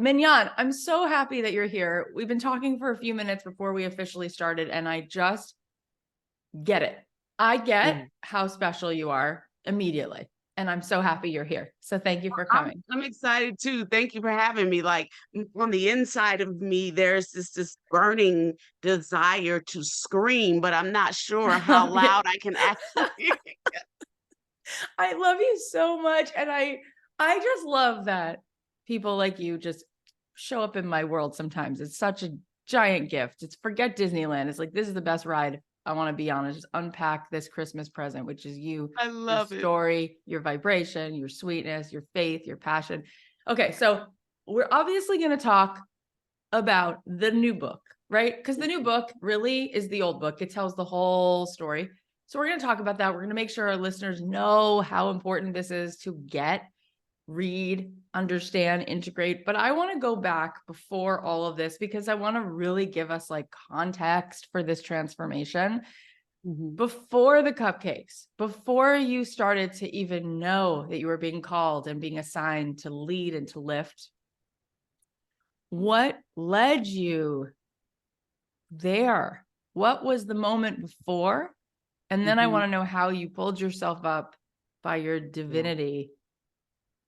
Mignon, I'm so happy that you're here. We've been talking for a few minutes before we officially started, and I just get it. I get how special you are immediately. And I'm so happy you're here. So thank you for coming. I'm excited too. Thank you for having me. Like on the inside of me, there's this burning desire to scream, but I'm not sure how Yeah. loud I can actually. I love you so much. And I just love that people like you just show up in my world sometimes. It's such a giant gift. It's forget Disneyland. It's like this is the best ride I want to be on. Is just unpack this Christmas present, which is you, I your love it. story, your vibration, your sweetness, your faith, your passion. Okay, so we're obviously going to talk about the new book, right? Because the new book really is the old book. It tells the whole story. So we're going to talk about that. We're going to make sure our listeners know how important this is to get, read, understand, integrate. But I want to go back before all of this because I want to really give us like context for this transformation. Before the cupcakes, before you started to even know that you were being called and being assigned to lead and to lift, what led you there? What was the moment before? And then I want to know how you pulled yourself up by your Yeah. divinity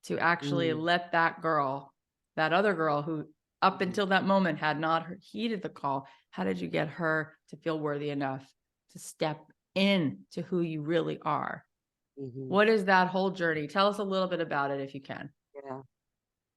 to actually Mm. let that girl, that other girl who up Mhm. until that moment had not heeded the call, how did you get her to feel worthy enough to step in to who you really are? Mhm. What is that whole journey? Tell us a little bit about it if you can. Yeah.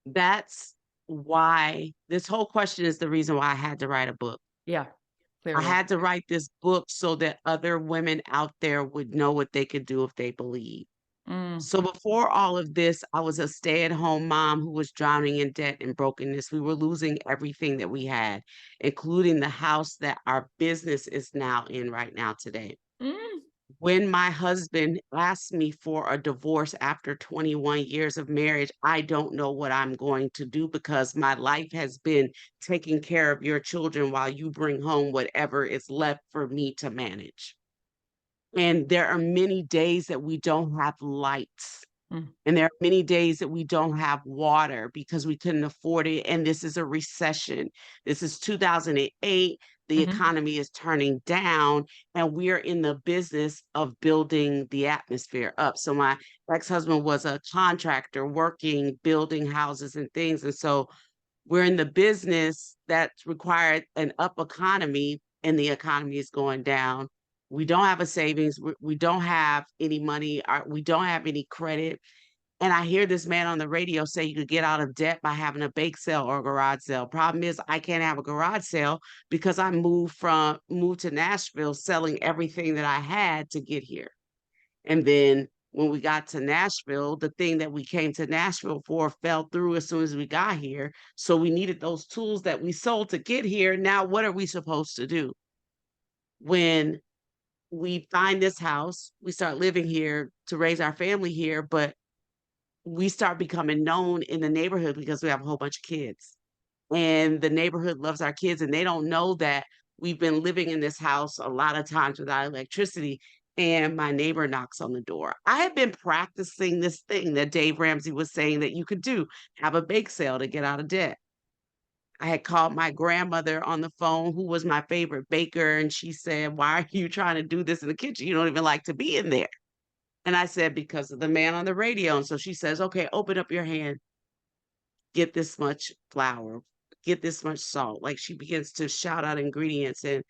That's why this whole question is the reason why I had to write a book. Yeah, I clearly. had to write this book so that other women out there would know what they could do if they believe. Mm, So before all of this, I was a stay-at-home mom who was drowning in debt and brokenness. We were losing everything that we had, including the house that our business is now in right now today. mm, When my husband asked me for a divorce after 21 years of marriage, I don't know what I'm going to do because my life has been taking care of your children while you bring home whatever is left for me to manage. And there are many days that we don't have lights. mm. And there are many days that we don't have water because we couldn't afford it. And this is a recession. This is 2008. The Mhm. economy is turning down, and we're in the business of building the atmosphere up. So, my ex husband was a contractor working, building houses and things. And so, we're in the business that's required an up economy, and the economy is going down. We don't have a savings. We don't have any money. We don't have any credit, and I hear this man on the radio say you could get out of debt by having a bake sale or a garage sale. Problem is I can't have a garage sale because I moved to Nashville selling everything that I had to get here. And then when we got to Nashville, the thing that we came to Nashville for fell through as soon as we got here. So we needed those tools that we sold to get here. Now what are we supposed to do? When we find this house, we start living here to raise our family here, but we start becoming known in the neighborhood because we have a whole bunch of kids. And the neighborhood loves our kids, and they don't know that we've been living in this house a lot of times without electricity. And my neighbor knocks on the door. I had been practicing this thing that Dave Ramsey was saying that you could do, have a bake sale to get out of debt. I had called my grandmother on the phone, who was my favorite baker, and she said, "Why are you trying to do this in the kitchen? You don't even like to be in there." And I said, "Because of the man on the radio." And so she says, "Okay, open up your hand, get this much flour, get this much salt." Like she begins to shout out ingredients. And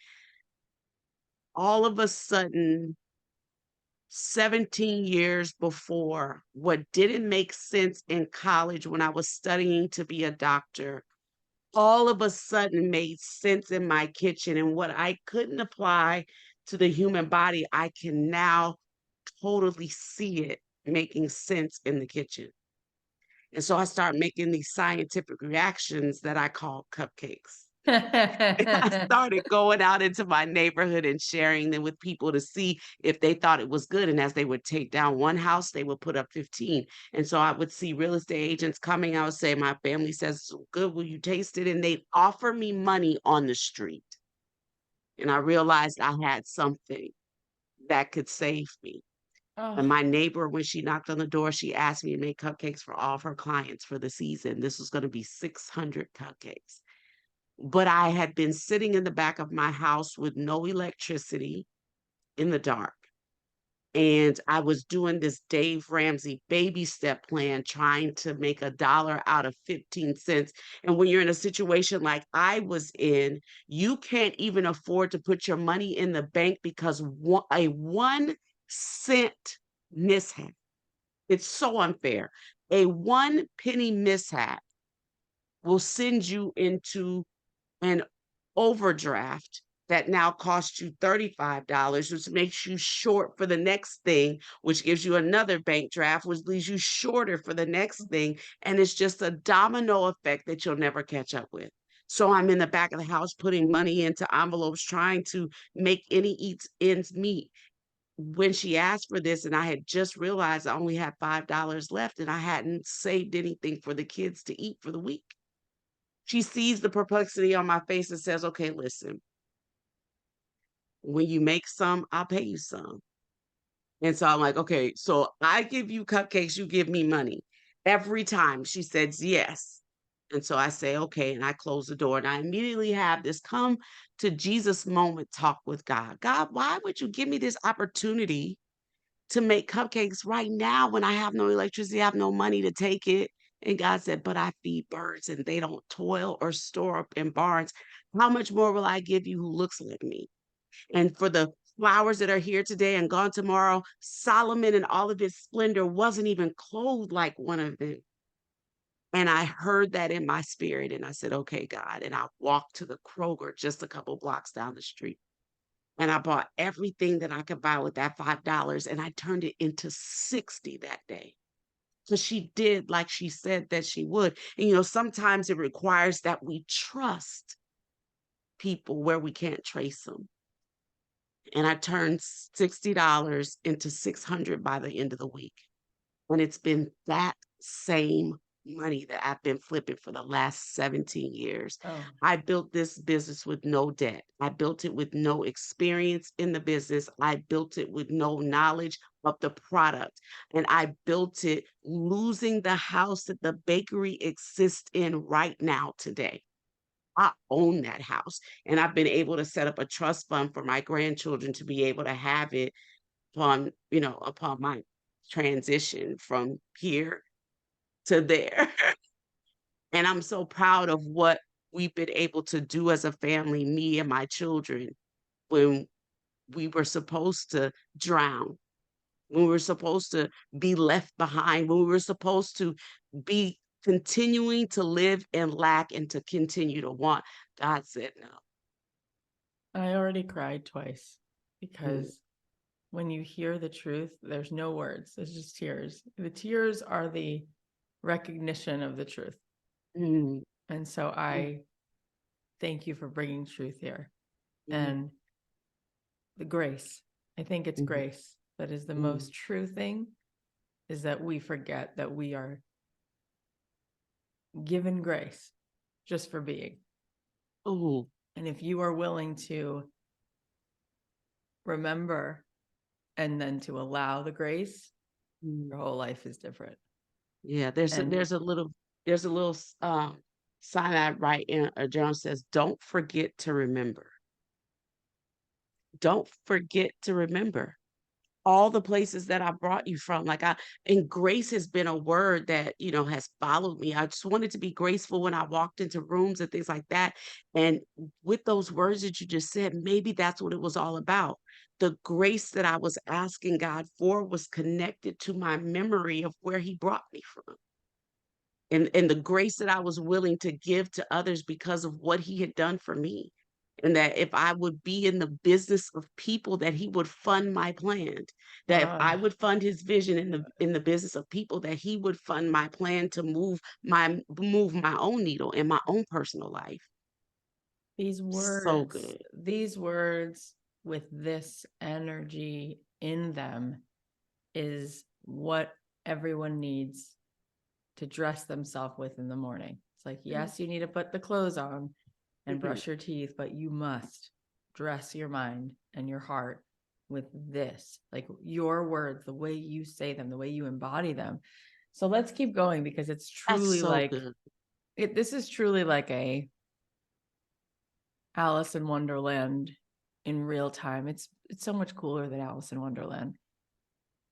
all of a sudden, 17 years before, what didn't make sense in college when I was studying to be a doctor, all of a sudden made sense in my kitchen. And what I couldn't apply to the human body, I can now totally see it making sense in the kitchen. And so I started making these scientific reactions that I call cupcakes. And I started going out into my neighborhood and sharing them with people to see if they thought it was good. And as they would take down one house, they would put up 15. And so I would see real estate agents coming. I would say, "My family says it's so good. Will you taste it?" And they'd offer me money on the street. And I realized I had something that could save me. Oh, And my neighbor, when she knocked on the door, she asked me to make cupcakes for all of her clients for the season. This was going to be 600 cupcakes. But I had been sitting in the back of my house with no electricity in the dark. And I was doing this Dave Ramsey baby step plan, trying to make $1 out of 15 cents. And when you're in a situation like I was in, you can't even afford to put your money in the bank because a 1 cent mishap. It's so unfair. A 1 penny mishap will send you into an overdraft that now costs you $35, which makes you short for the next thing, which gives you another bank draft, which leaves you shorter for the next thing. And it's just a domino effect that you'll never catch up with. So I'm in the back of the house putting money into envelopes, trying to make ends meet. When she asked for this, and I had just realized I only had $5 left and I hadn't saved anything for the kids to eat for the week. She sees the perplexity on my face and says, okay, listen, when you make some, I'll pay you some. And so I'm like, okay, so I give you cupcakes, you give me money. Every time she says yes. And so I say, okay, and I close the door and I immediately have this come to Jesus moment talk with God. God, why would you give me this opportunity to make cupcakes right now when I have no electricity, I have no money to take it? And God said, but I feed birds and they don't toil or store up in barns. How much more will I give you who looks like me? And for the flowers that are here today and gone tomorrow, Solomon in all of his splendor wasn't even clothed like one of them. And I heard that in my spirit. And I said, okay, God. And I walked to the Kroger just a couple blocks down the street. And I bought everything that I could buy with that $5. And I turned it into 60 that day. So she did like she said that she would. And, sometimes it requires that we trust people where we can't trace them. And I turned $60 into 600 by the end of the week. And it's been that same money that I've been flipping for the last 17 years. oh, I built this business with no debt. I built it with no experience in the business. I built it with no knowledge of the product. And I built it losing the house that the bakery exists in right now today. I own that house. And I've been able to set up a trust fund for my grandchildren to be able to have it upon my transition from here to there. And I'm so proud of what we've been able to do as a family, me and my children, when we were supposed to drown, when we were supposed to be left behind, when we were supposed to be continuing to live in lack and to continue to want. God said no. I already cried twice Mm, because when you hear the truth, there's no words. It's just tears. The tears are the recognition of the truth. mm, And so mm, I thank you for bringing truth here. mm, And the grace, I think it's mm, grace that is the mm. most true thing, is that we forget that we are given grace just for being. Oh, And if you are willing to remember and then to allow the grace, mm. your whole life is different. Yeah, there's a And sign I write in a journal says, "Don't forget to remember. Don't forget to remember all the places that I brought you from." And grace has been a word that, has followed me. I just wanted to be graceful when I walked into rooms and things like that. And with those words that you just said, maybe that's what it was all about. The grace that I was asking God for was connected to my memory of where He brought me from. And the grace that I was willing to give to others because of what He had done for me. And that if I would be in the business of people, that He would fund my plan. That if I would fund His vision in the business of people, that He would fund my plan to move my own needle in my own personal life. these So words, good. these words with this energy in them is what everyone needs to dress themselves with in the morning. It's like, yes, you need to put the clothes on and Mhm. brush your teeth, but you must dress your mind and your heart with this, like your words, the way you say them, the way you embody them. So let's keep going because it's That's truly so like good. this is truly like a Alice in Wonderland in real time. It's so much cooler than Alice in Wonderland.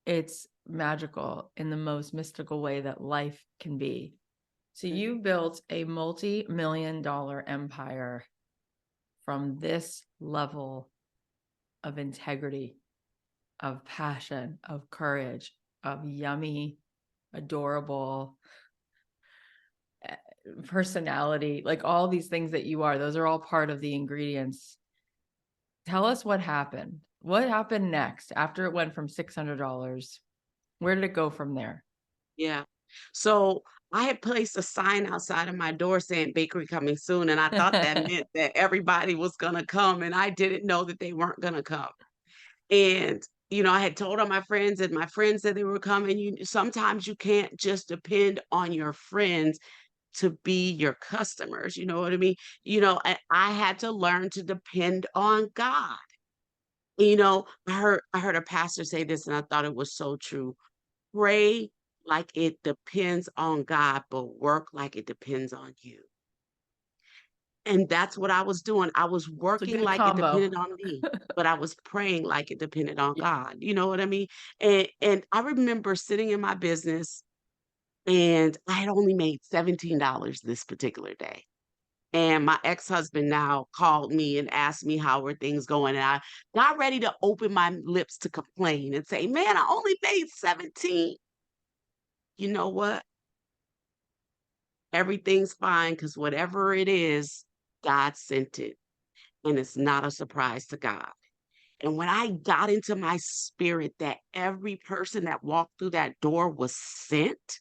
It's magical in the most mystical way that life can be. So you built a multi-million-dollar empire from this level of integrity, of passion, of courage, of yummy, adorable personality, like all these things that you are, those are all part of the ingredients. Tell us what happened. What happened next after it went from $600? Where did it go from there? Yeah. So I had placed a sign outside of my door saying bakery coming soon. And I thought that meant that everybody was going to come. And I didn't know that they weren't going to come. And, I had told all my friends and my friends said they were coming. Sometimes you can't just depend on your friends to be your customers. You know what I mean? I had to learn to depend on God. I heard a pastor say this and I thought it was so true. Pray like it depends on God, but work like it depends on you. And that's what I was doing. I was It's a working good like it combo. depended on me, but I was praying like it depended on Yeah. God. You know what I mean? And I remember sitting in my business and I had only made $17 this particular day. And my ex-husband now called me and asked me how were things going. And I got ready to open my lips to complain and say, man, I only made 17. You know what? Everything's fine because whatever it is, God sent it, and it's not a surprise to God. And when I got into my spirit that every person that walked through that door was sent,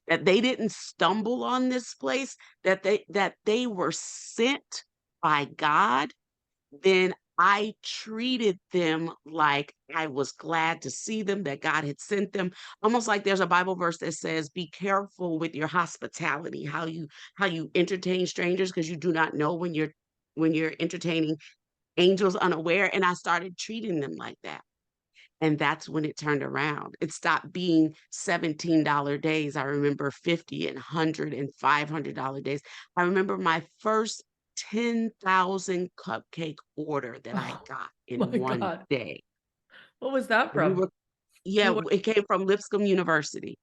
that they didn't stumble on this place, that they were sent by God, then I treated them like I was glad to see them, that God had sent them. Almost like there's a Bible verse that says, "Be careful with your hospitality, how you entertain strangers, because you do not know when you're entertaining angels unaware." And I started treating them like that. And that's when it turned around. It stopped being $17 days. I remember 50 and 100 and $500 days. I remember my first 10,000 cupcake order that I Oh got in my one God. day. What was that We from? were Yeah, Who was it came from Lipscomb University,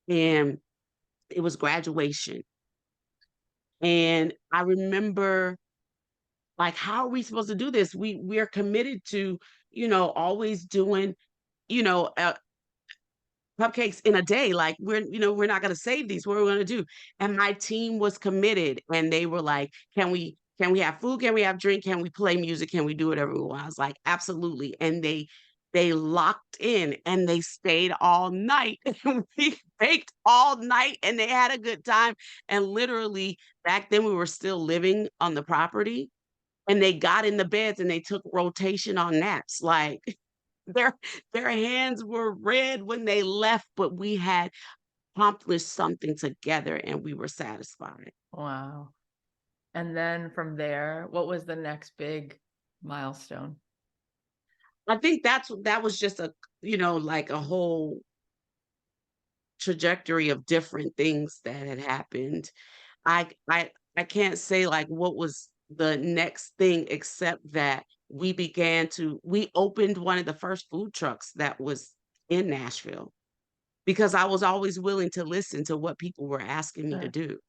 and it was graduation. And I remember, like, how are we supposed to do this? We're committed to, always doing, you know, uh, cupcakes in a day. Like, we're not gonna save these. What are we gonna do? And my team was committed and they were like, can we have food? Can we have drink? Can we play music? Can we do whatever we want? I was like, absolutely. And they locked in and they stayed all night and we baked all night and they had a good time. And literally back then we were still living on the property and they got in the beds and they took rotation on naps. Like, their their hands were red when they left, but we had accomplished something together and we were satisfied. wow. And then from there, what was the next big milestone? I think that was just like a whole trajectory of different things that had happened. I can't say like what was the next thing except that we opened one of the first food trucks that was in Nashville because I was always willing to listen to what people were asking me to Sure. do.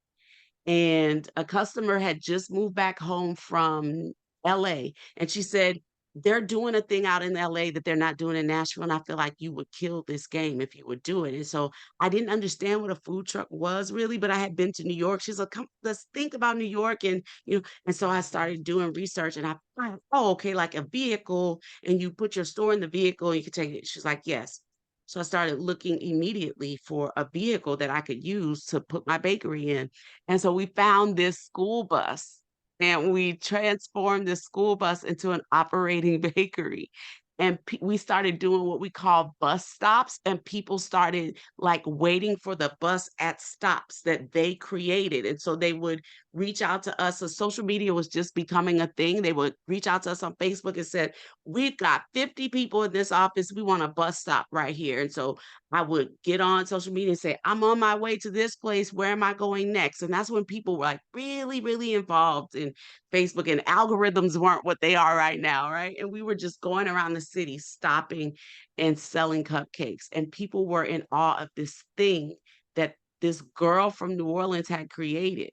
And a customer had just moved back home from LA, and she said, "They're doing a thing out in LA that they're not doing in Nashville, and I feel like you would kill this game if you would do it." And so I didn't understand what a food truck was really, but I had been to New York. She's like, "Come, let's think about New York." And so I started doing research and I found, oh, okay, like a vehicle, and you put your store in the vehicle and you can take it. She's like, "Yes." So I started looking immediately for a vehicle that I could use to put my bakery in. And so we found this school bus and we transformed this school bus into an operating bakery. And we started doing what we call bus stops, and people started like waiting for the bus at stops that they created. And so they would reach out to us. So social media was just becoming a thing. They would reach out to us on Facebook and said, we've got 50 people in this office. We want a bus stop right here. And so I would get on social media and say, I'm on my way to this place. Where am I going next? And that's when people were like really, really involved in Facebook, and algorithms weren't what they are right now, right? And we were just going around the city, stopping and selling cupcakes. And people were in awe of this thing that this girl from New Orleans had created.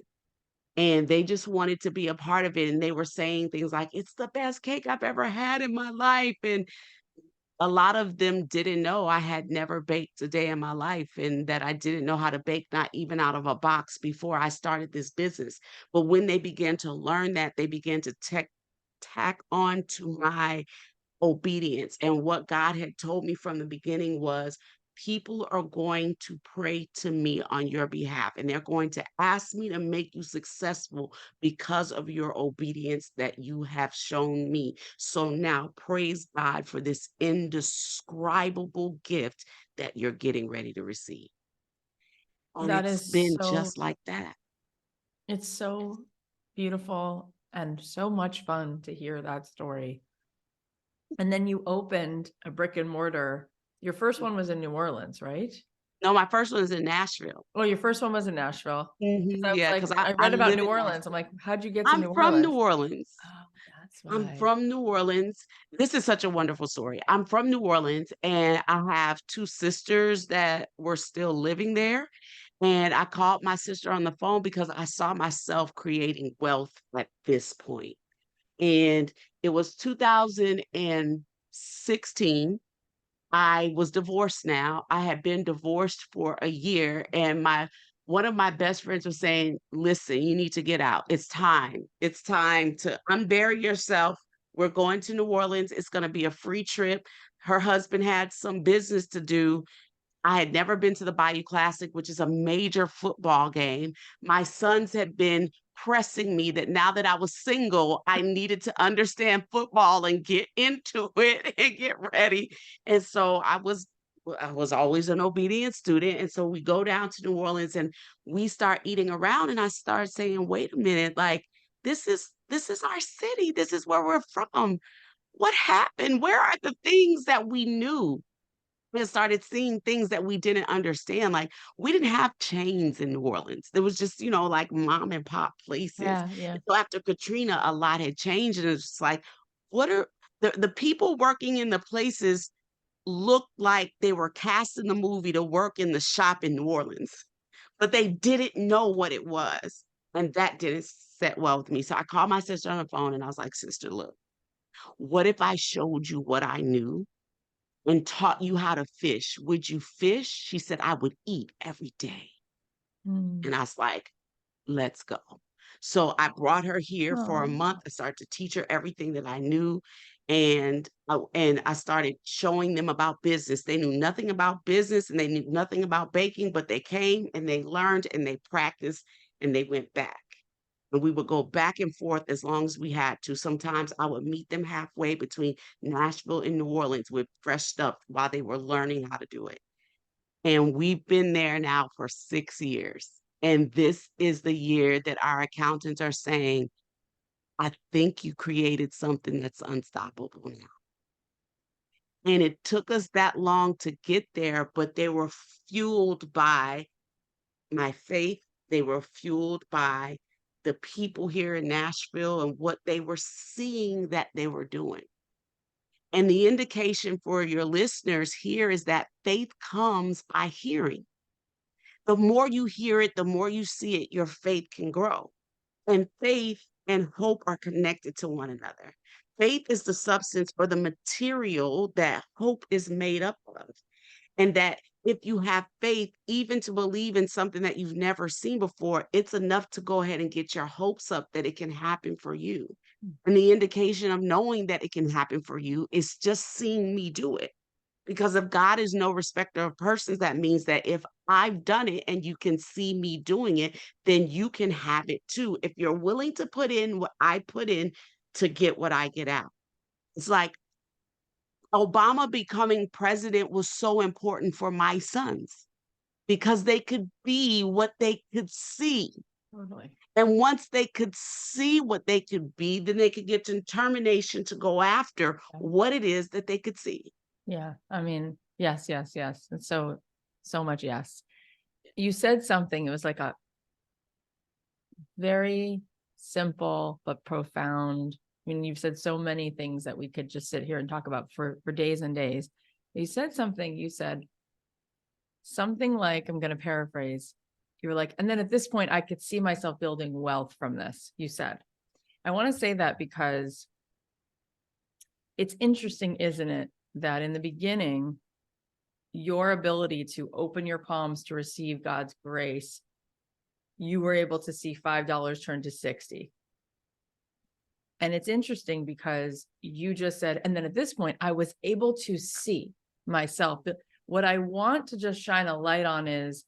And they just wanted to be a part of it. And they were saying things like, it's the best cake I've ever had in my life. And a lot of them didn't know I had never baked a day in my life, and that I didn't know how to bake, not even out of a box, before I started this business. But when they began to learn that, they began to tack on to my obedience. And what God had told me from the beginning was, people are going to pray to me on your behalf, and they're going to ask me to make you successful because of your obedience that you have shown me. So now praise God for this indescribable gift that you're getting ready to receive. And That it's is been so, just like that. it's so beautiful and so much fun to hear that story. And then you opened a brick and mortar. Your first one was in New Orleans, right? No, my first one is in Nashville. Oh, your first one was in Nashville. 'Cause I was Yeah, like, because I, I I read about live New in Orleans. I'm Nashville. like, how'd you get to I'm New from New Orleans? Orleans. Oh, that's I'm why. from New Orleans. This is such a wonderful story. I'm from New Orleans, and I have two sisters that were still living there. And I called my sister on the phone because I saw myself creating wealth at this point. And it was 2016. I was divorced now. I had been divorced for a year, and my one of my best friends was saying, "Listen, you need to get out. It's time. It's time to unbury yourself. We're going to New Orleans. It's going to be a free trip." Her husband had some business to do. I had never been to the Bayou Classic, which is a major football game. My sons had been pressing me that now that I was single, I needed to understand football and get into it and get ready. And so I was always an obedient student. And so we go down to New Orleans and we start eating around, and I start saying, wait a minute, like this is our city. This is where we're from. What happened? Where are the things that we knew? And started seeing things that we didn't understand. Like, we didn't have chains in New Orleans. There was just, like mom and pop places. Yeah, yeah. And so after Katrina, a lot had changed. And it's just like, what are the people working in the places looked like they were cast in the movie to work in the shop in New Orleans, but they didn't know what it was. And that didn't set well with me. So I called my sister on the phone and I was like, sister, look, what if I showed you what I knew and taught you how to fish? Would you fish? She said, I would eat every day. Mm. And I was like, let's go. So I brought her here for a month. Oh, I started to teach her everything that I knew. And I started showing them about business. They knew nothing about business and they knew nothing about baking, but they came and they learned and they practiced and they went back. And we would go back and forth as long as we had to. Sometimes I would meet them halfway between Nashville and New Orleans with fresh stuff while they were learning how to do it. And we've been there now for 6 years. And this is the year that our accountants are saying, I think you created something that's unstoppable now. And it took us that long to get there, but they were fueled by my faith. They were fueled by the people here in Nashville and what they were seeing that they were doing. And the indication for your listeners here is that faith comes by hearing. The more you hear it, the more you see it, your faith can grow. And faith and hope are connected to one another. Faith is the substance or the material that hope is made up of. And that if you have faith, even to believe in something that you've never seen before, it's enough to go ahead and get your hopes up that it can happen for you. And the indication of knowing that it can happen for you is just seeing me do it. Because if God is no respecter of persons, that means that if I've done it and you can see me doing it, then you can have it too. If you're willing to put in what I put in to get what I get out. It's like Obama becoming president was so important for my sons because they could be what they could see. totally. And once they could see what they could be, then they could get determination to go after what it is that they could see. Yeah. I mean, yes, yes, yes. And so, so much yes. You said something, it was like a very simple but profound. I mean, you've said so many things that we could just sit here and talk about for days and days. You said something, you said something like, I'm going to paraphrase. You were like, and then at this point, I could see myself building wealth from this. You said, I want to say that because it's interesting, isn't it, that in the beginning, your ability to open your palms to receive God's grace, you were able to see $5 turn to 60. And it's interesting because you just said, and then at this point, I was able to see myself. What I want to just shine a light on is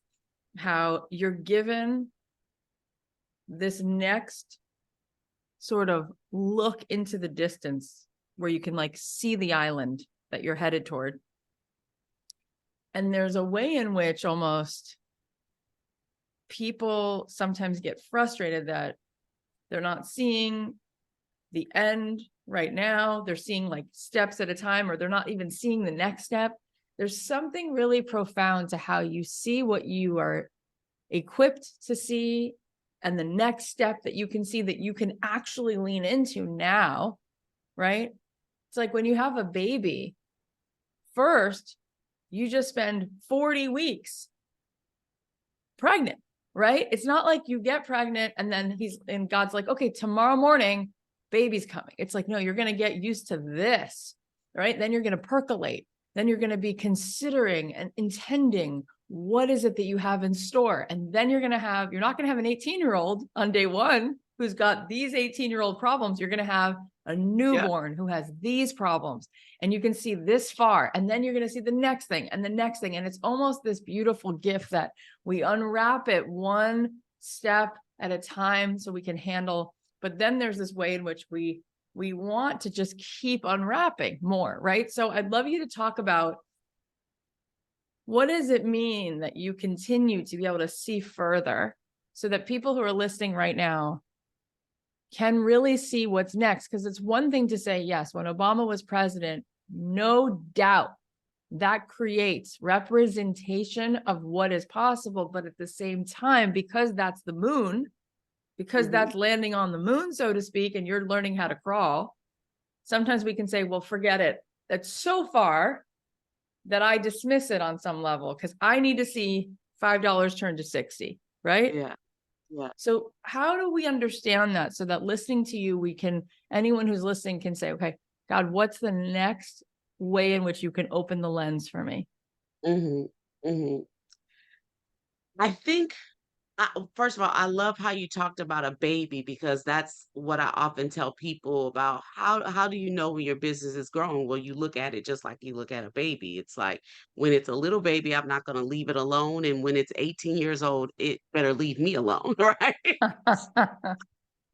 how you're given this next sort of look into the distance where you can like see the island that you're headed toward. And there's a way in which almost people sometimes get frustrated that they're not seeing the end right now. They're seeing like steps at a time, or they're not even seeing the next step. There's something really profound to how you see what you are equipped to see, and the next step that you can see that you can actually lean into now, right? It's like when you have a baby, first, you just spend 40 weeks pregnant, right? It's not like you get pregnant and then God's like, okay, tomorrow morning, baby's coming. It's like, no, you're going to get used to this, right? Then you're going to percolate. Then you're going to be considering and intending what is it that you have in store. And then you're not going to have an 18-year-old on day one who's got these 18-year-old problems. You're going to have a newborn who has these problems, and you can see this far, and then you're going to see the next thing and the next thing. And it's almost this beautiful gift that we unwrap it one step at a time so we can handle. But then there's this way in which we want to just keep unwrapping more, right? So I'd love you to talk about, what does it mean that you continue to be able to see further so that people who are listening right now can really see what's next? Because it's one thing to say, yes, when Obama was president, no doubt that creates representation of what is possible. But at the same time, because that's the moon, because that's landing on the moon, so to speak, and you're learning how to crawl, sometimes we can say, well, forget it. That's so far that I dismiss it on some level because I need to see $5 turn to 60, right? Yeah. Yeah. So how do we understand that so that listening to you, anyone who's listening can say, okay, God, what's the next way in which you can open the lens for me? I think, first of all, I love how you talked about a baby, because that's what I often tell people about how do you know when your business is growing? Well, you look at it just like you look at a baby. It's like, when it's a little baby, I'm not going to leave it alone, and when it's 18 years old, it better leave me alone, right?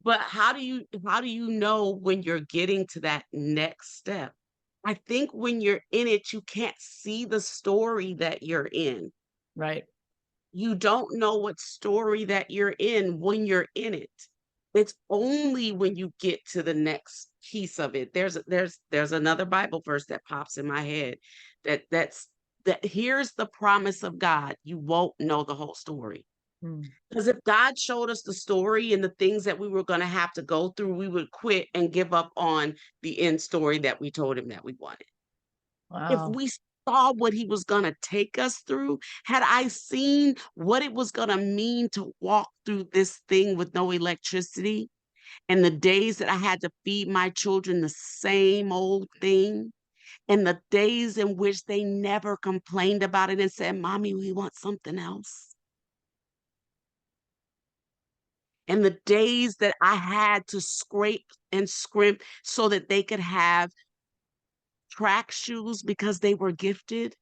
But how do you know when you're getting to that next step? I think when you're in it, you can't see the story that you're in. Right. You don't know what story that you're in when you're in it. It's only when you get to the next piece of it. There's another Bible verse that pops in my head, that here's the promise of God. You won't know the whole story. Because if God showed us the story and the things that we were going to have to go through, we would quit and give up on the end story that we told him that we wanted. If Wow. we saw what he was going to take us through, had I seen what it was going to mean to walk through this thing with no electricity, and the days that I had to feed my children the same old thing, and the days in which they never complained about it and said, Mommy, we want something else. And the days that I had to scrape and scrimp so that they could have track shoes because they were gifted,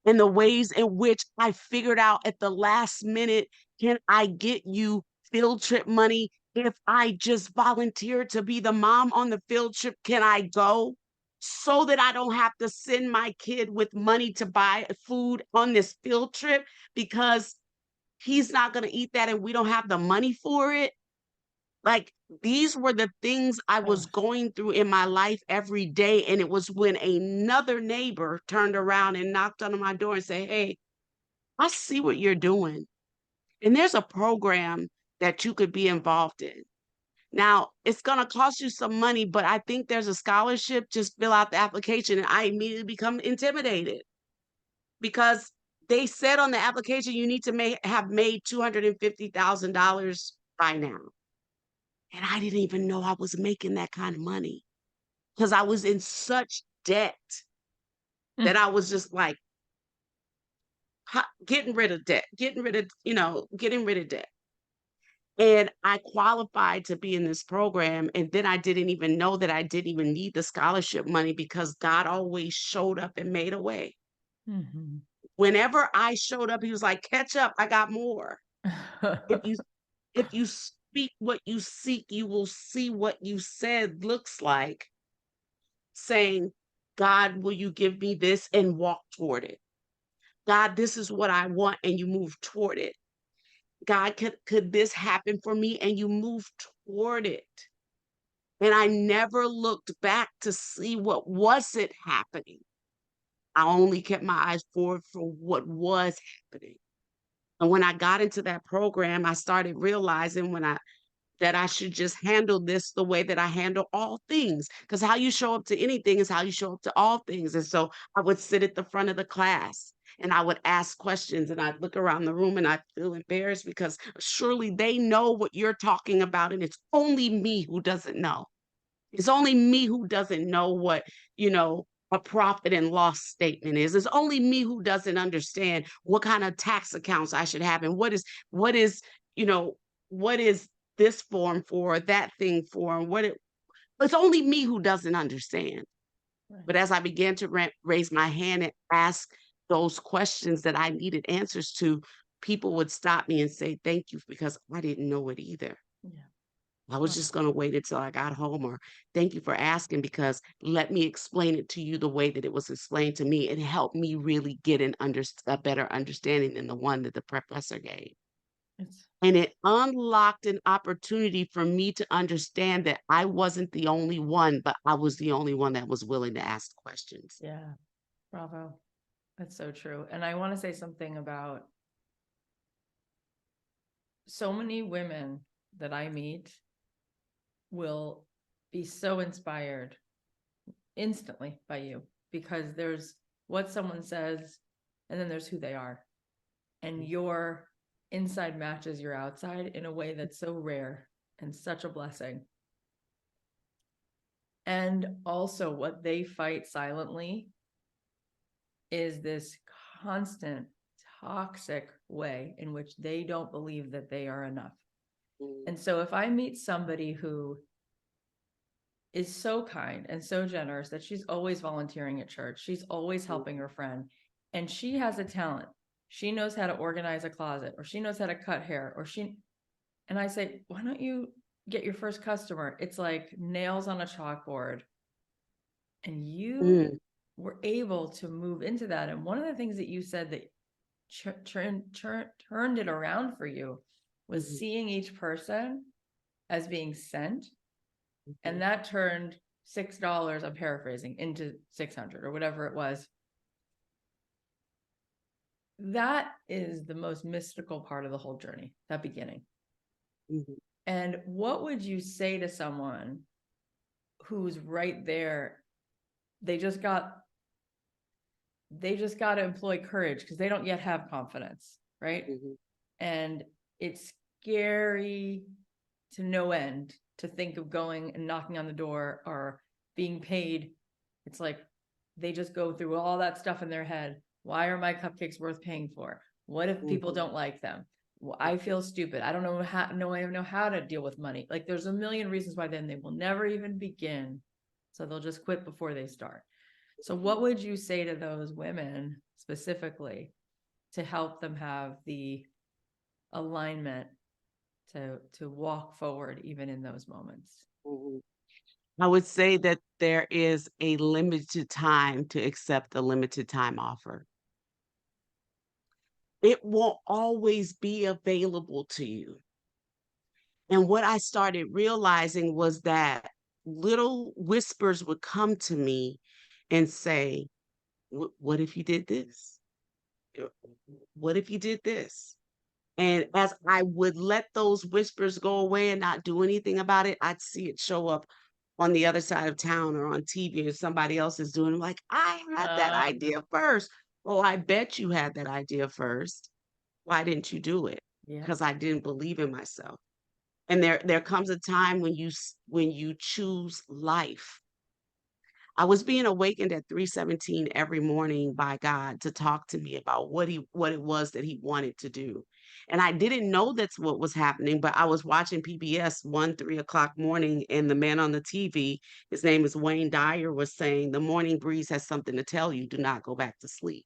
and the ways in which I figured out at the last minute, can I get you field trip money? If I just volunteer to be the mom on the field trip, can I go? So that I don't have to send my kid with money to buy food on this field trip, because he's not going to eat that and we don't have the money for it. Like, these were the things I Oh, was going through in my life every day. And it was when another neighbor turned around and knocked on my door and said, "Hey, I see what you're doing. And there's a program that you could be involved in. Now, it's going to cost you some money, but I think there's a scholarship. Just fill out the application." And I immediately become intimidated because they said on the application you need to have made $250,000 by now. And I didn't even know I was making that kind of money because I was in such debt that mm, I was just like getting rid of debt, getting rid of debt. And I qualified to be in this program. And then I didn't even know that I didn't even need the scholarship money because God always showed up and made a way. mhm. Whenever I showed up, he was like, "Catch up, I got more." If you if you speak what you seek, you will see what you said looks like, saying, "God, will you give me this?" and walk toward it. "God, this is what I want," and you move toward it. "God, could this happen for me?" and you move toward it. And I never looked back to see what wasn't happening. I only kept my eyes forward for what was happening. And when I got into that program, I started realizing that I should just handle this the way that I handle all things. Because how you show up to anything is how you show up to all things. And so I would sit at the front of the class and I would ask questions and I'd look around the room and I'd feel embarrassed because surely they know what you're talking about. And it's only me who doesn't know. It's only me who doesn't know what, a profit and loss statement is. It's only me who doesn't understand what kind of tax accounts I should have and what is, you know, what is this form for, that thing for, and it's only me who doesn't understand. Right. But as I began to raise my hand and ask those questions that I needed answers to, people would stop me and say, "Thank you," because I didn't know it either. Yeah. I was just Wow. gonna wait until I got home, or "Thank you for asking because let me explain it to you the way that it was explained to me." It helped me really get a better understanding than the one that the professor gave. It's And it unlocked an opportunity for me to understand that I wasn't the only one, but I was the only one that was willing to ask questions. yeah. Bravo. That's so true. And I want to say something about so many women that I meet will be so inspired instantly by you because there's what someone says and then there's who they are. And your inside matches your outside in a way that's so rare and such a blessing. And also, what they fight silently is this constant toxic way in which they don't believe that they are enough. Mm, And so, if I meet somebody who is so kind and so generous that she's always volunteering at church, she's always helping her friend, and she has a talent, she knows how to organize a closet, or she knows how to cut hair, and I say, why don't you get your first customer? It's like nails on a chalkboard. And you mm, were able to move into that. And one of the things that you said that turned it around for you was mhm, seeing each person as being sent. mhm, And that turned $6, I'm paraphrasing, into 600 or whatever it was. That is the most mystical part of the whole journey, that beginning. mhm, And what would you say to someone who's right there? They just got to employ courage because they don't yet have confidence, right? mhm, And it's scary to no end to think of going and knocking on the door or being paid. It's like they just go through all that stuff in their head. Why are my cupcakes worth paying for? What if people mhm, don't like them? Well, I feel stupid. I don't know how. No, I don't know how to deal with money. Like there's a million reasons why then they will never even begin. So they'll just quit before they start. So what would you say to those women specifically to help them have the alignment to walk forward even in those moments? mhm. I would say that there is a limited time to accept the limited time offer. It won't always be available to you. And what I started realizing was that little whispers would come to me and say, What if you did this? Uh, What if you did this?" And as I would let those whispers go away and not do anything about it, I'd see it show up on the other side of town or on TV and somebody else is doing it. I'm like, I had that Uh, idea first. Oh, I bet you had that idea first. Why didn't you do it? yeah. Because I didn't believe in myself. And there comes a time when when you choose life. I was being awakened at 3:17 every morning by God to talk to me about what it was that he wanted to do. And I didn't know that's what was happening, but I was watching PBS 3 o'clock morning, and the man on the TV, his name is Wayne Dyer, was saying, "The morning breeze has something to tell you. Do not go back to sleep."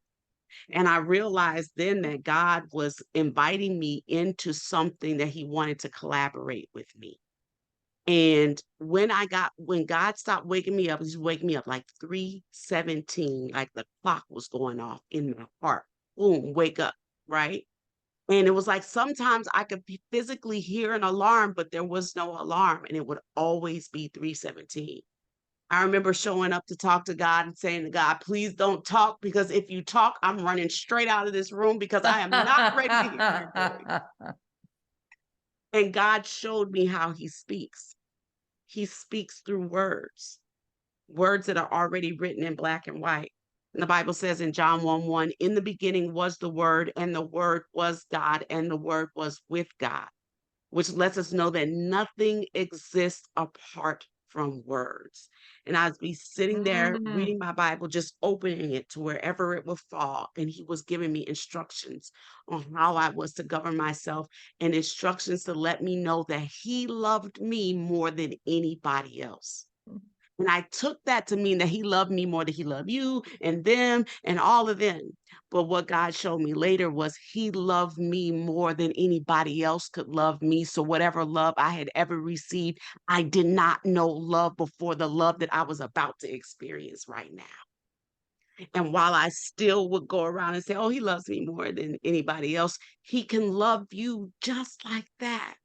And I realized then that God was inviting me into something that he wanted to collaborate with me. And when God stopped waking me up, he's waking me up like 3:17, like the clock was going off in my heart. Boom, wake up, right? And it was like sometimes I could physically hear an alarm, but there was no alarm, and it would always be 3:17. I remember showing up to talk to God and saying to God, please don't talk, because if you talk, I'm running straight out of this room because I am not ready to hear your voice. And God showed me how he speaks. He speaks through words, words that are already written in black and white. And the Bible says in John 1:1, in the beginning was the Word, and the Word was God, and the Word was with God, which lets us know that nothing exists apart from words. And I'd be sitting there Mm. reading my Bible, just opening it to wherever it would fall. And he was giving me instructions on how I was to govern myself and instructions to let me know that he loved me more than anybody else. And I took that to mean that he loved me more than he loved you and them and all of them. But what God showed me later was he loved me more than anybody else could love me. So whatever love I had ever received, I did not know love before the love that I was about to experience right now. And while I still would go around and say, oh, he loves me more than anybody else, he can love you just like that.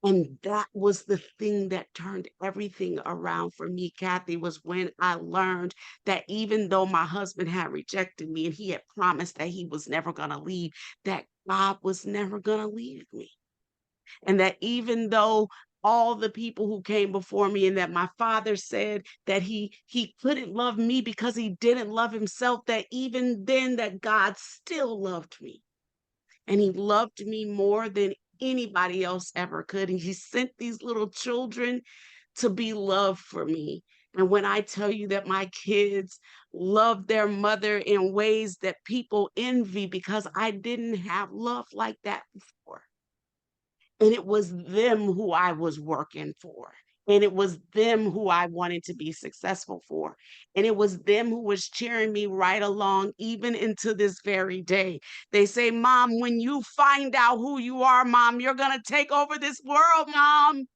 And that was the thing that turned everything around for me, Kathy, was when I learned that even though my husband had rejected me and he had promised that he was never going to leave, that God was never going to leave me. And that even though all the people who came before me and that my father said that he couldn't love me because he didn't love himself, that even then that God still loved me, and he loved me more than anybody else ever could. And he sent these little children to be loved for me. And when I tell you that my kids love their mother in ways that people envy because I didn't have love like that before. And it was them who I was working for. And it was them who I wanted to be successful for. And it was them who was cheering me right along, even into this very day. They say, Mom, when you find out who you are, Mom, you're going to take over this world, Mom.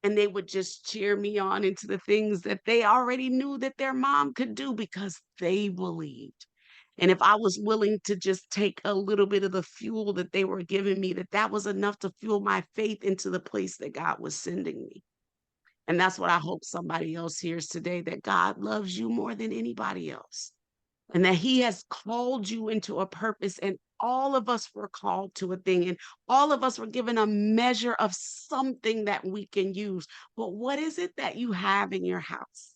And they would just cheer me on into the things that they already knew that their mom could do because they believed. And if I was willing to just take a little bit of the fuel that they were giving me, that was enough to fuel my faith into the place that God was sending me. And that's what I hope somebody else hears today, that God loves you more than anybody else, and that he has called you into a purpose. And all of us were called to a thing, and all of us were given a measure of something that we can use. But what is it that you have in your house?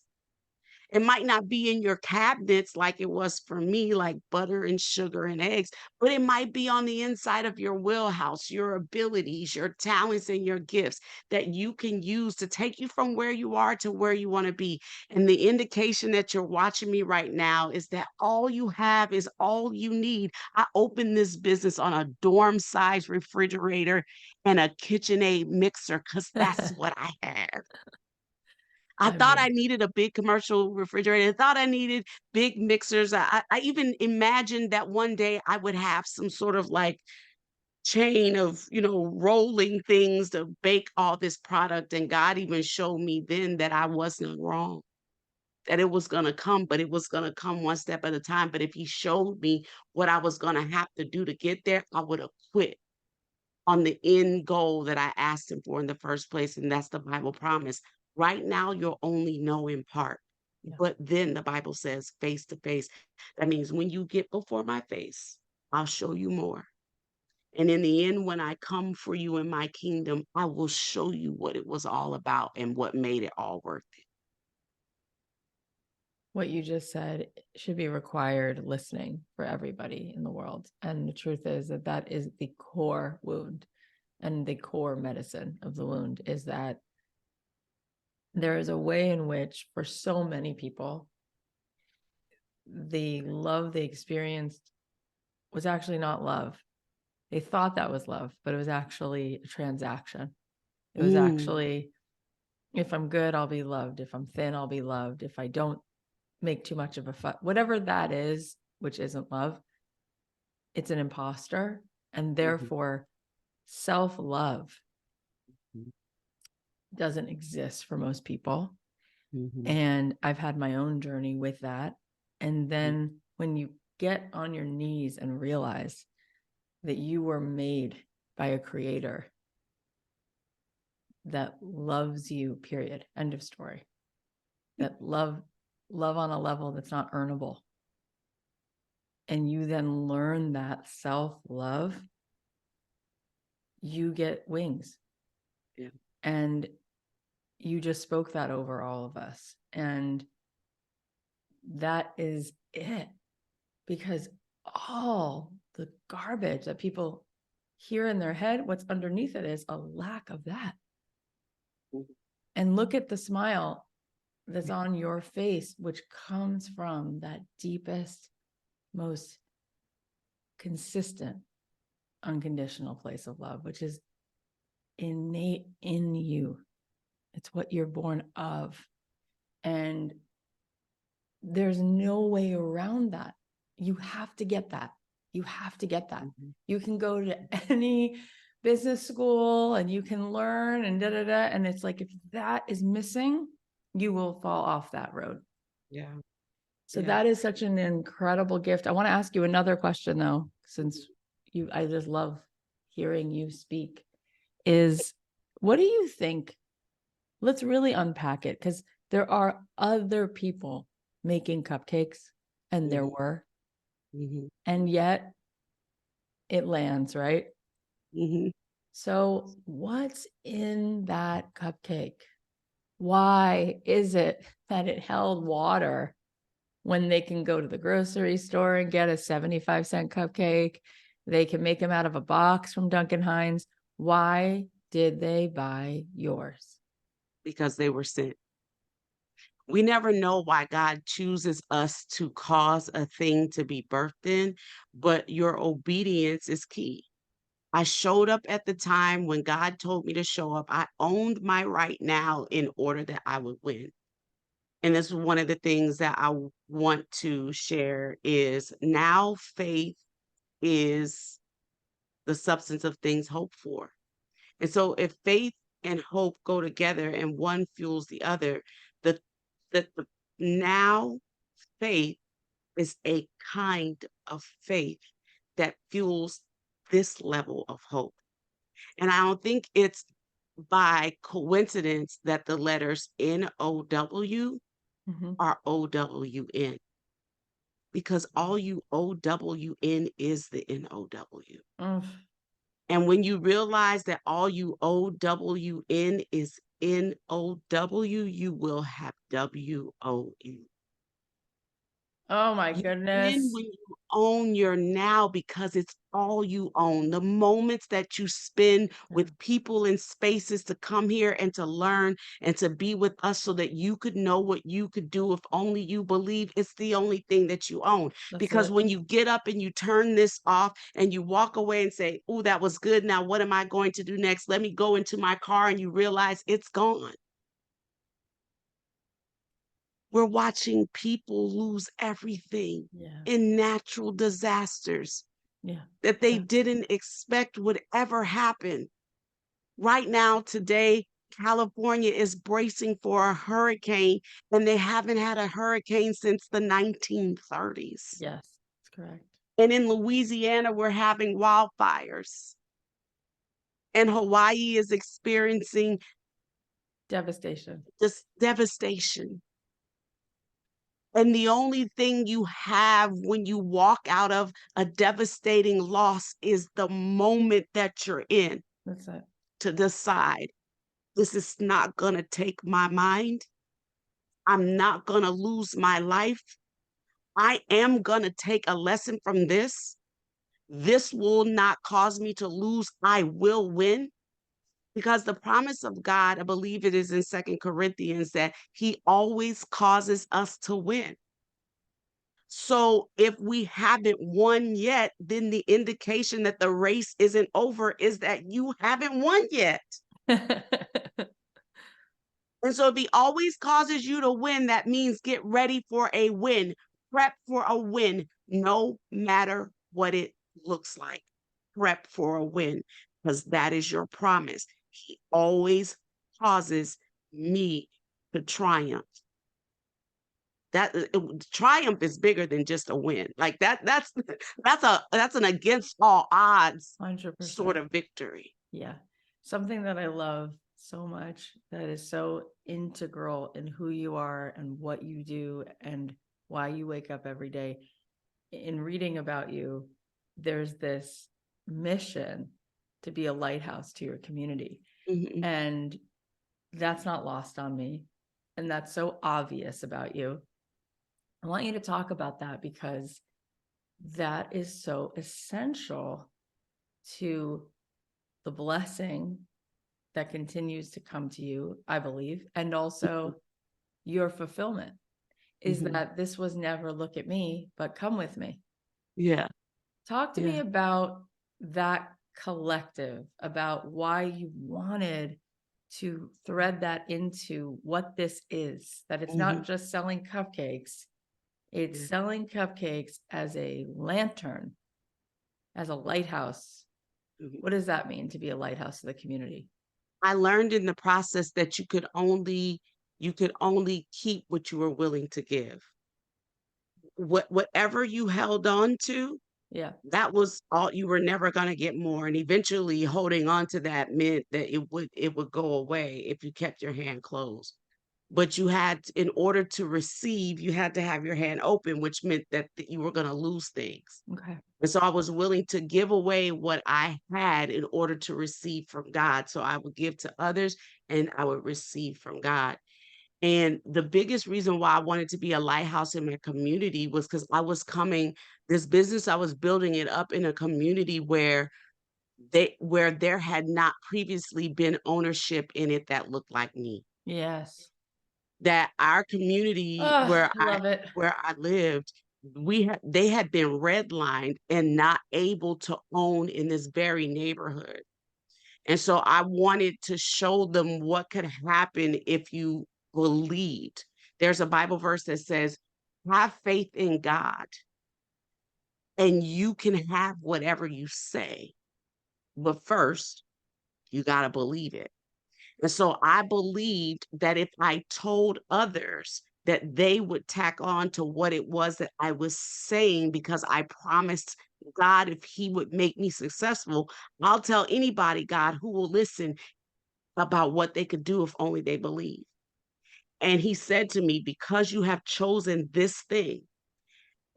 It might not be in your cabinets like it was for me, like butter and sugar and eggs, but it might be on the inside of your wheelhouse, your abilities, your talents, and your gifts that you can use to take you from where you are to where you want to be. And the indication that you're watching me right now is that all you have is all you need. I opened this business on a dorm size refrigerator and a KitchenAid mixer because that's what I had. I I thought I mean, needed a big commercial refrigerator. I thought I needed big mixers. I even imagined that one day I would have some sort of like chain of, rolling things to bake all this product. And God even showed me then that I wasn't wrong. that it was going to come, but it was going to come one step at a time. But if he showed me what I was going to have to do to get there, I would have quit on the end goal that I asked him for in the first place. And that's the Bible promise. Right now, you'll only know in part. Yeah. But then the Bible says face to face. That means when you get before my face, I'll show you more. And in the end, when I come for you in my kingdom, I will show you what it was all about and what made it all worth it. What you just said should be required listening for everybody in the world. And the truth is that that is the core wound, and the core medicine of the wound is that there is a way in which, for so many people, the love they experienced was actually not love. They thought that was love, but it was actually a transaction. It was Mm, actually, if I'm good, I'll be loved. If I'm thin, I'll be loved. If I don't make too much of a fuss, whatever that is, which isn't love, it's an imposter. And mhm, therefore, self-love mhm, doesn't exist for most people. mhm, And I've had my own journey with that. And mhm. then when you get on your knees and realize that you were made by a creator that loves you, period, end of story, that love on a level that's not earnable, and you then learn that self-love, you get wings. Yeah. And you just spoke that over all of us. And that is it. Because all the garbage that people hear in their head, what's underneath it is a lack of that. Mhm. And look at the smile that's on your face, which comes from that deepest, most consistent, unconditional place of love, which is innate in you. It's what you're born of. And there's no way around that. You have to get that. You have to get that. Mhm. You can go to any business school and you can learn and da da da. And it's like, if that is missing, you will fall off that road. Yeah. So Yeah. that is such an incredible gift. I want to ask you another question though, since I just love hearing you speak, is what do you think? Let's really unpack it, because there are other people making cupcakes, and there Mhm, were, mhm, and yet it lands, right? mhm. So what's in that cupcake? Why is it that it held water when they can go to the grocery store and get a 75-cent cupcake? They can make them out of a box from Duncan Hines. Why did they buy yours? Because they were sent. We never know why God chooses us to cause a thing to be birthed in, but your obedience is key. I showed up at the time when God told me to show up. I owned my right now in order that I would win. And this is one of the things that want to share is now faith is the substance of things hoped for. And so if faith and hope go together and one fuels the other, the the now faith is a kind of faith that fuels this level of hope. And I don't think it's by coincidence that the letters NOW Mhm. are OWN, because all you OWN is the NOW. Ugh. And when you realize that all you OWN is NOW, you will have WON. Oh my You win goodness. when you own your now because it's all you own. The moments that you spend Yeah, with people and spaces to come here and to learn and to be with us so that you could know what you could do if only you believe, it's the only thing that you own. that's Because it. when you get up and you turn this off and you walk away and say, "Oh, that was good. Now what am I going to do next? Let me go into my car," and you realize it's gone. We're watching people lose everything Yeah. in natural disasters Yeah. that they Yeah. didn't expect would ever happen. Right now, today, California is bracing for a hurricane, and they haven't had a hurricane since the 1930s. Yes, that's correct. And in Louisiana, we're having wildfires. And Hawaii is experiencing Devastation. this devastation. And the only thing you have when you walk out of a devastating loss is the moment that you're in That's it. to decide this is not going to take my mind. I'm not going to lose my life. I am going to take a lesson from this. This will not cause me to lose. I will win. Because the promise of God, I believe it is in Second Corinthians, that he always causes us to win. So if we haven't won yet, then the indication that the race isn't over is that you haven't won yet. And so if he always causes you to win, that means get ready for a win, prep for a win, no matter what it looks like. Prep for a win, because that is your promise. He always causes me to triumph. Triumph is bigger than just a win. Like that's an against all odds 100%. sort of victory. Yeah. Something that I love so much that is so integral in who you are and what you do and why you wake up every day. In reading about you, there's this mission to be a lighthouse to your community. Mhm. And that's not lost on me. And that's so obvious about you. I want you to talk about that because that is so essential to the blessing that continues to come to you, I believe, and also your fulfillment is Mhm. that this was never look at me, but come with me. Yeah. Talk to me Yeah. about that collective, about why you wanted to thread that into what this is, that it's not Mhm. just selling cupcakes, it's Yeah. selling cupcakes as a lantern, as a lighthouse. Mhm. What does that mean to be a lighthouse to the community? I learned in the process that you could only keep what you were willing to give. Whatever you held on to, Yeah. that was all. You were never going to get more, and eventually holding on to that meant that it would go away if you kept your hand closed. But in order to receive, you had to have your hand open, which meant that you were going to lose things. Okay. And so I was willing to give away what I had in order to receive from God. So I would give to others and I would receive from God. And the biggest reason why I wanted to be a lighthouse in my community was because this business, I was building it up in a community where there had not previously been ownership in it that looked like me. Yes. That our community Oh, I love it. where I lived, they had been redlined and not able to own in this very neighborhood. And so I wanted to show them what could happen if you believed. There's a Bible verse that says, have faith in God and you can have whatever you say. But first, you got to believe it. And so I believed that if I told others that they would tack on to what it was that I was saying, because I promised God if he would make me successful, I'll tell anybody, God, who will listen about what they could do if only they believe. And he said to me, because you have chosen this thing,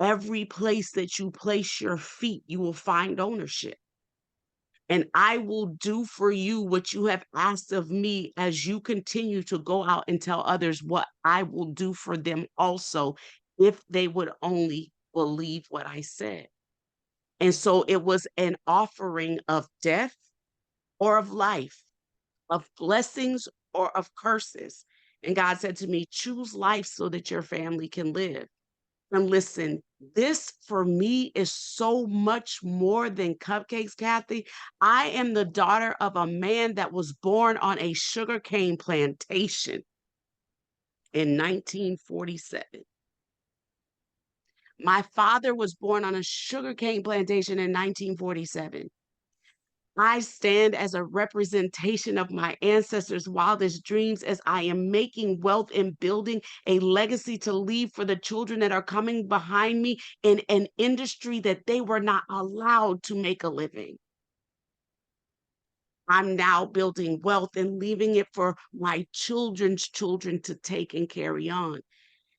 every place that you place your feet, you will find ownership. And I will do for you what you have asked of me as you continue to go out and tell others what I will do for them also, if they would only believe what I said. And so it was an offering of death or of life, of blessings or of curses. And God said to me, choose life so that your family can live. And listen, this for me is so much more than cupcakes, Kathy. I am the daughter of a man that was born on a sugarcane plantation in 1947. My father was born on a sugarcane plantation in 1947. I stand as a representation of my ancestors' wildest dreams as I am making wealth and building a legacy to leave for the children that are coming behind me in an industry that they were not allowed to make a living. I'm now building wealth and leaving it for my children's children to take and carry on.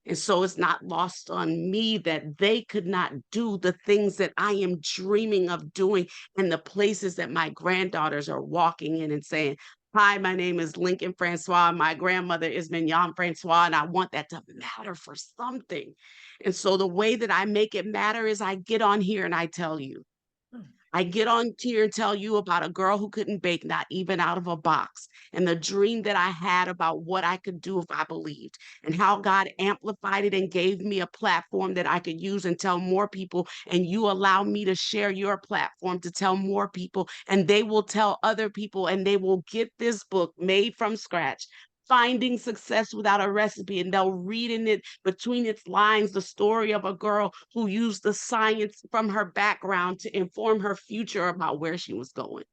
And so it's not lost on me that they could not do the things that I am dreaming of doing and the places that my granddaughters are walking in and saying, "Hi, my name is Lincoln Francois. My grandmother is Mignon Francois, and I want that to matter for something." And so the way that I make it matter is I get on here and I tell you. I get on here and tell you about a girl who couldn't bake, not even out of a box, and the dream that I had about what I could do if I believed, and how God amplified it and gave me a platform that I could use and tell more people. And you allow me to share your platform to tell more people, and they will tell other people, and they will get this book made from scratch. Finding Success Without a Recipe, and they'll read in it between its lines the story of a girl who used the science from her background to inform her future about where she was going.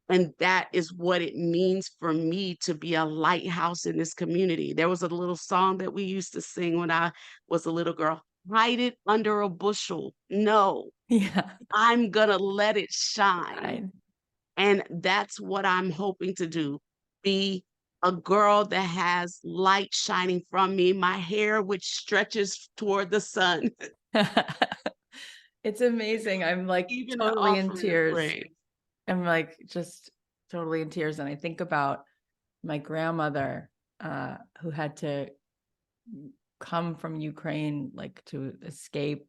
And that is what it means for me to be a lighthouse in this community. There was a little song that we used to sing when I was a little girl. Hide it under a bushel. No, Yeah. I'm gonna let it shine. Fine. And that's what I'm hoping to do. Be a girl that has light shining from me, my hair which stretches toward the sun, It's amazing. I'm like even an totally in offering of tears. praise. I'm like just totally in tears. And I think about my grandmother, who had to come from Ukraine, like to escape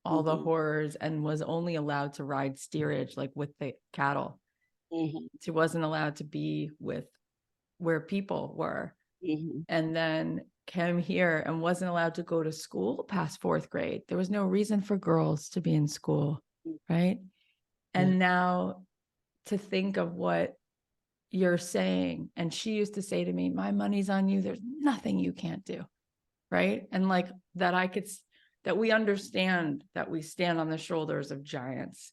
all the Mhm, horrors and was only allowed to ride steerage, like with the cattle. mhm, She wasn't allowed to be with where people were. mhm, And then came here and wasn't allowed to go to school past fourth grade. There was no reason for girls to be in school, mm, right? yeah, And now to think of what you're saying, and she used to say to me, "My money's on you. There's nothing you can't do." Right. And like that, that we understand that we stand on the shoulders of giants,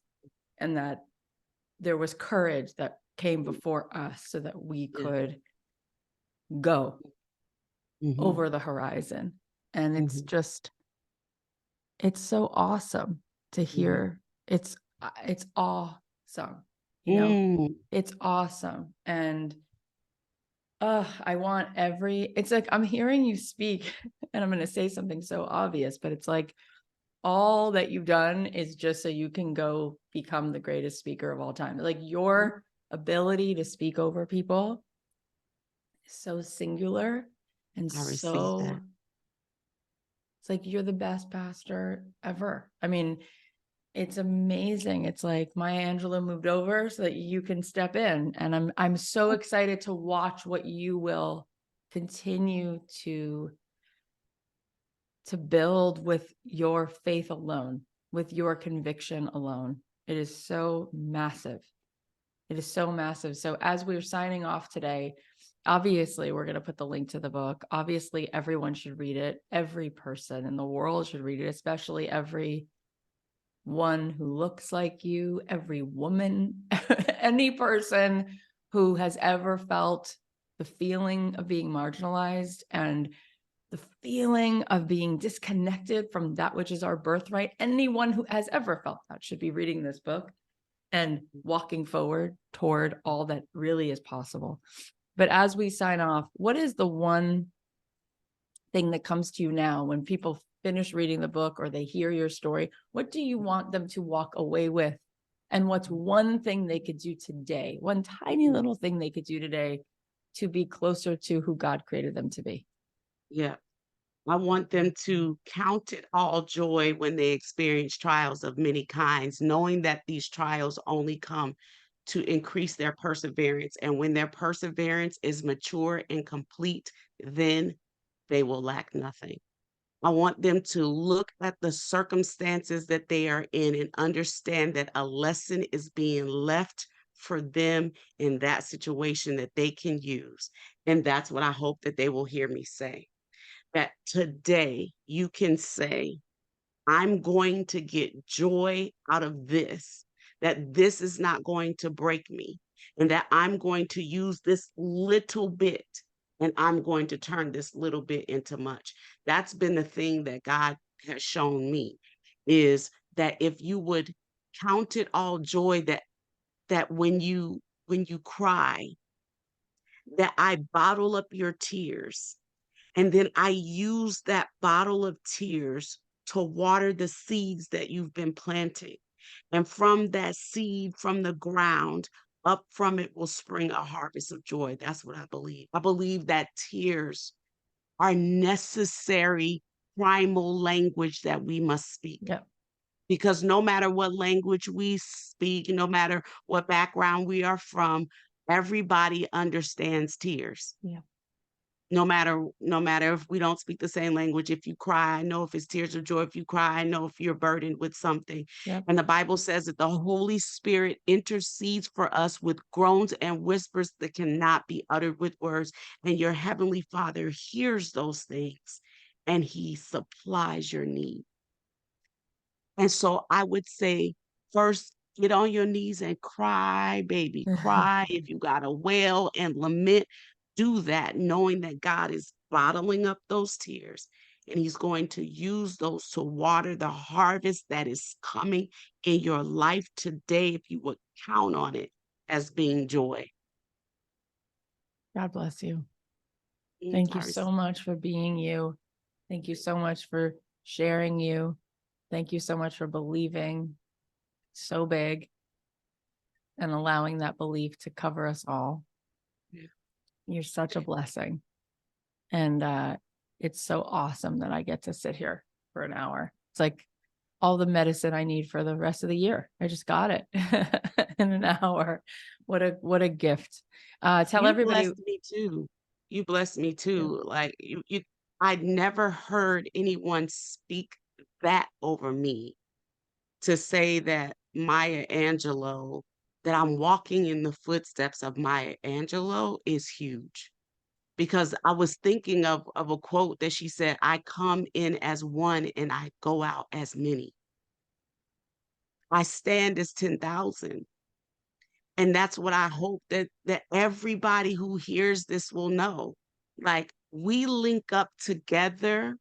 and that there was courage that came mm, before us so that we yeah, could go mhm, over the horizon. And mhm, it's so awesome to mhm, hear. It's awesome, mm, it's awesome. And I want it's like I'm hearing you speak and I'm going to say something so obvious, but it's like all that you've done is just so you can go become the greatest speaker of all time. Like mm. your ability to speak over people is so singular and I receive that. so it's like you're the best pastor ever. I mean, it's amazing. It's like Maya Angelou moved over so that you can step in. And I'm so excited to watch what you will continue to build with your faith alone, with your conviction alone. It is so massive. It is so massive. So as we're signing off today, obviously we're going to put the link to the book. Obviously everyone should read it. Every person in the world should read it, especially every one who looks like you, every woman, any person who has ever felt the feeling of being marginalized and the feeling of being disconnected from that which is our birthright. Anyone who has ever felt that should be reading this book and walking forward toward all that really is possible. But as we sign off, what is the one thing that comes to you now when people finish reading the book or they hear your story? What do you want them to walk away with? And what's one thing they could do today, one tiny little thing they could do today to be closer to who God created them to be? Yeah. I want them to count it all joy when they experience trials of many kinds, knowing that these trials only come to increase their perseverance. And when their perseverance is mature and complete, then they will lack nothing. I want them to look at the circumstances that they are in and understand that a lesson is being left for them in that situation that they can use. And that's what I hope that they will hear me say, that today you can say, I'm going to get joy out of this that this is not going to break me, and that I'm going to use this little bit and I'm going to turn this little bit into much. That's been the thing that God has shown me, is that if you would count it all joy, that when you cry, that I bottle up your tears, and then I use that bottle of tears to water the seeds that you've been planting. And from that seed, from the ground, up from it will spring a harvest of joy. That's what I believe. I believe that tears are necessary primal language that we must speak. Yeah. Because no matter what language we speak, no matter what background we are from, everybody understands tears. Yeah. No matter if we don't speak the same language. If you cry, I know if it's tears of joy. If you cry, I know if you're burdened with something. Yep. And the Bible says that the Holy Spirit intercedes for us with groans and whispers that cannot be uttered with words. And your heavenly Father hears those things and he supplies your need. And so I would say, first, get on your knees and cry, baby. Cry. If you got to wail and lament, do that, knowing that God is bottling up those tears and he's going to use those to water the harvest that is coming in your life today, if you would count on it as being joy. God bless you. Mm, Thank you I so much for being you. Thank you so much for sharing you. Thank you so much for believing so big and allowing that belief to cover us all. Yeah. You're such a blessing. And it's so awesome that I get to sit here for an hour. It's like all the medicine I need for the rest of the year. I just got it in an hour. What a gift. Tell You everybody. blessed me too. You blessed me Yeah. too. Like I'd never heard anyone speak that over me, to say that Maya Angelou, that I'm walking in the footsteps of Maya Angelou, is huge. Because I was thinking of a quote that she said, I come in as one and I go out as many. I stand as 10,000. And that's what I hope that everybody who hears this will know. Like, we link up together.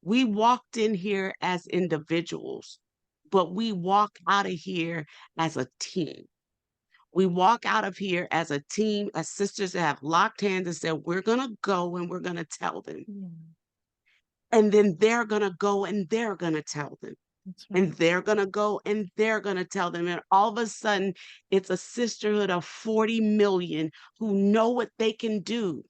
We walked in here as individuals, but we walk out of here as a team. We walk out of here as a team, as sisters that have locked hands and said, we're going to go and we're going to tell them. Yeah, And then they're going to go and they're going to tell them. that's And right. they're going to go and they're going to tell them. And all of a sudden, it's a sisterhood of 40 million who know what they can do,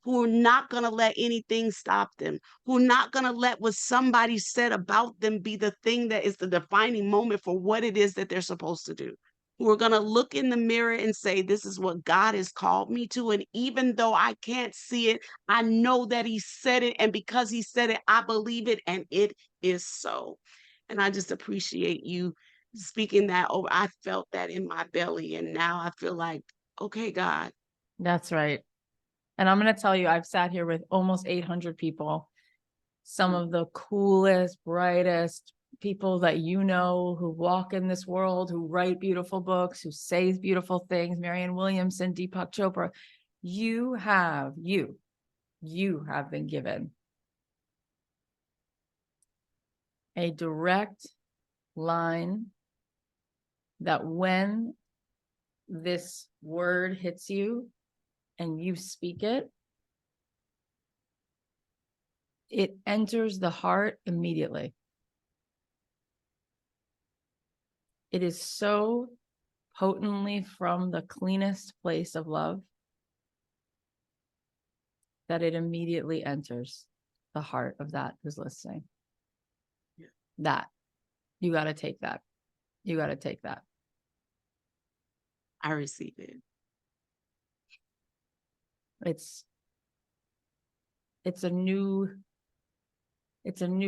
who are not going to let anything stop them, who are not going to let what somebody said about them be the thing that is the defining moment for what it is that they're supposed to do. Who are going to look in the mirror and say, this is what God has called me to. And even though I can't see it, I know that he said it. And because he said it, I believe it. And it is so. And I just appreciate you speaking that over. I felt that in my belly. And now I feel like, okay, God. That's right. And I'm going to tell you, I've sat here with almost 800 people, some of the coolest, brightest people that you know, who walk in this world, who write beautiful books, who say beautiful things, Marianne Williamson, Deepak Chopra. You have been given a direct line that when this word hits you and you speak it, it enters the heart immediately. It is so potently from the cleanest place of love that it immediately enters the heart of that who's listening. Yeah. That you got to take that. You got to take that. I receive it. It's a new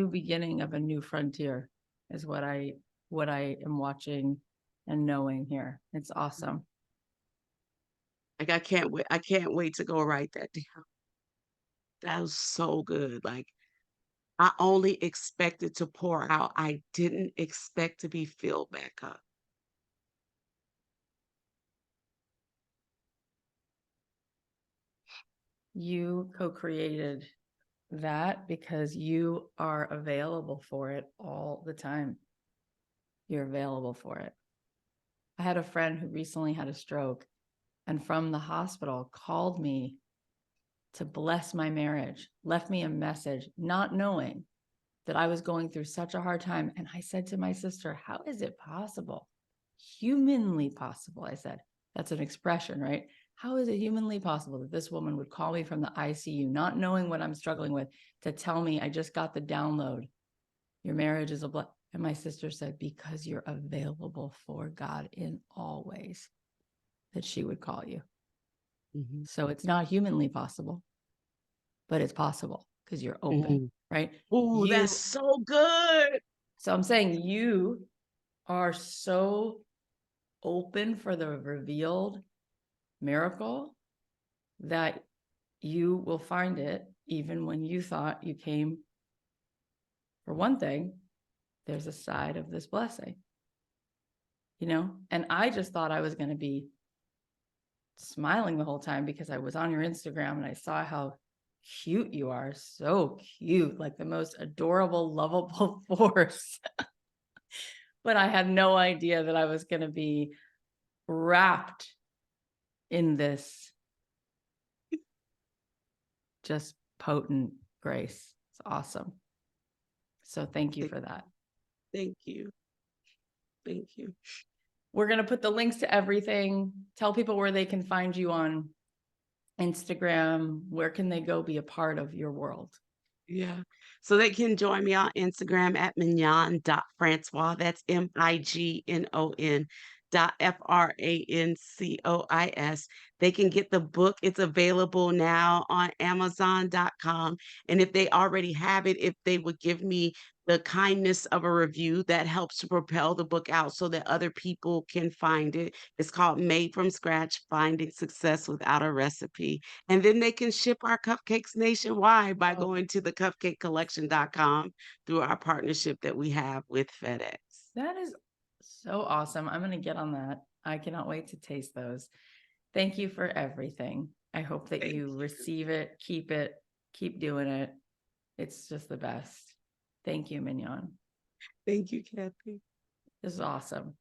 beginning of a new frontier is what I am watching and knowing here. It's awesome. Like, I can't wait. I can't wait to go write that down. That was so good. Like, I only expected to pour out. I didn't expect to be filled back up. You co-created that because you are available for it all the time. You're available for it. I had a friend who recently had a stroke and from the hospital called me to bless my marriage, left me a message, not knowing that I was going through such a hard time. And I said to my sister, how is it possible? Humanly possible, I said. That's an expression, right? How is it humanly possible that this woman would call me from the ICU, not knowing what I'm struggling with, to tell me I just got the download? Your marriage is a blessing. And my sister said, because you're available for God in all ways, that she would call you. Mhm. So it's not humanly possible, but it's possible because you're open, Mhm. right? Oh, You, that's so good. so I'm saying you are so open for the revealed miracle that you will find it even when you thought you came for one thing. There's a side of this blessing, and I just thought I was going to be smiling the whole time because I was on your Instagram and I saw how cute you are. So cute, like the most adorable, lovable force. But I had no idea that I was going to be wrapped in this just potent grace. It's awesome. So thank you Thank for that. thank you. Thank you. We're going to put the links to everything. Tell people where they can find you on Instagram. Where can they go be a part of your world? Yeah. So they can join me on Instagram at Mignon.Francois. That's Mignon.Francois. They can get the book. It's available now on Amazon.com. And if they already have it, if they would give me the kindness of a review, that helps to propel the book out so that other people can find it. It's called Made from Scratch, Finding Success Without a Recipe. And then they can ship our cupcakes nationwide by Oh, going to the cupcakecollection.com through our partnership that we have with FedEx. that is so awesome. I'm going to get on that. I cannot wait to taste those. Thank you for everything. I hope that Thank you you. receive it, keep doing it. It's just the best. Thank you, Mignon. Thank you, Kathy. This is awesome.